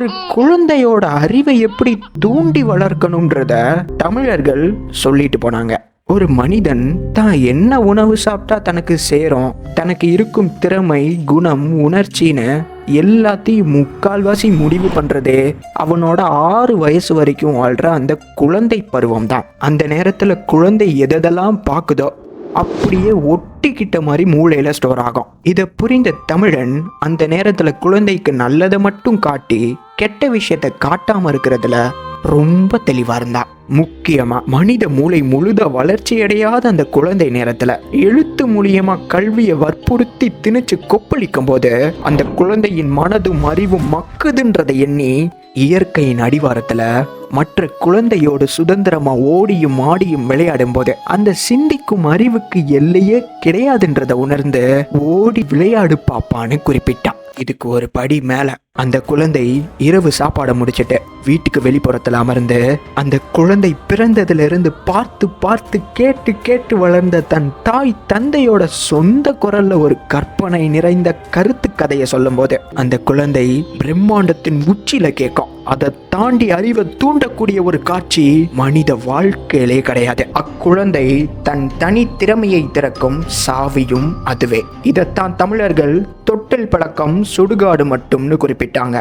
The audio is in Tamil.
ஒரு குழந்தையோட அறிவை எப்படி தூண்டி வளர்க்கணும்ன்றத தமிழர்கள் சொல்லிட்டு போனாங்க. ஒரு மனிதன் தான் என்ன உணவு சாப்பிட்டா தனக்கு சேரும், தனக்கு இருக்கும் திறமை, குணம், உணர்ச்சின்னு எல்லாத்தையும் முக்கால்வாசி முடிவு பண்றதே அவனோட 6 வயசு வரைக்கும் வாழ்ற அந்த குழந்தை பருவம் தான். அந்த நேரத்துல குழந்தை எதெல்லாம் பார்க்குதோ அப்படியே ஒட்டிக்கிட்ட மாதிரி மூளையில ஸ்டோர் ஆகும். இதை புரிந்த தமிழன் அந்த நேரத்துல குழந்தைக்கு நல்லதை மட்டும் காட்டி கெட்ட விஷயத்தை காட்டாம இருக்கிறதுல ரொம்ப தெளிவா இருந்தா. முக்கியமா மனித மூளை முழுத வளர்ச்சி அடையாத அந்த குழந்தை நேரத்துல எழுத்து மூலியமா கல்வியை வற்புறுத்தி திணிச்சு கொப்பளிக்கும் போது அந்த குழந்தையின் மனதும் அறிவும் மக்குதுன்றதை எண்ணி இயற்கையின் அடிவாரத்துல மற்ற குழந்தையோடு சுதந்திரமா ஓடியும் ஆடியும் விளையாடும் போது அந்த சிந்திக்கும் அறிவுக்கு எல்லையே கிடையாதுன்றதை உணர்ந்து ஓடி விளையாடு பாப்பான்னு குறிப்பிட்டான். இதுக்கு ஒரு படி மேல அந்த குழந்தை இரவு சாப்பாடை முடிச்சிட்டு வீட்டுக்கு வெளிப்புறத்துல அமர்ந்து அந்த குழந்தை பிறந்ததுல இருந்து பார்த்து பார்த்து கேட்டு கேட்டு வளர்ந்த தன் தாய் தந்தையோட சொந்த குரல்ல ஒரு கற்பனை நிறைந்த கருத்து கதையை சொல்லும் போது அந்த குழந்தை பிரம்மாண்டத்தின் உச்சியில கேட்கும். அதை தாண்டி அறிவை தூண்டக்கூடிய ஒரு காட்சி மனித வாழ்க்கையிலே கிடையாது. அக்குழந்தை தன் தனி திறமையை திறக்கும் சாவியும் அதுவே. இதைத்தான் தமிழர்கள் தொட்டில் பழக்கம் சுடுகாடு மட்டும்னு குறிப்பிட்டாங்க.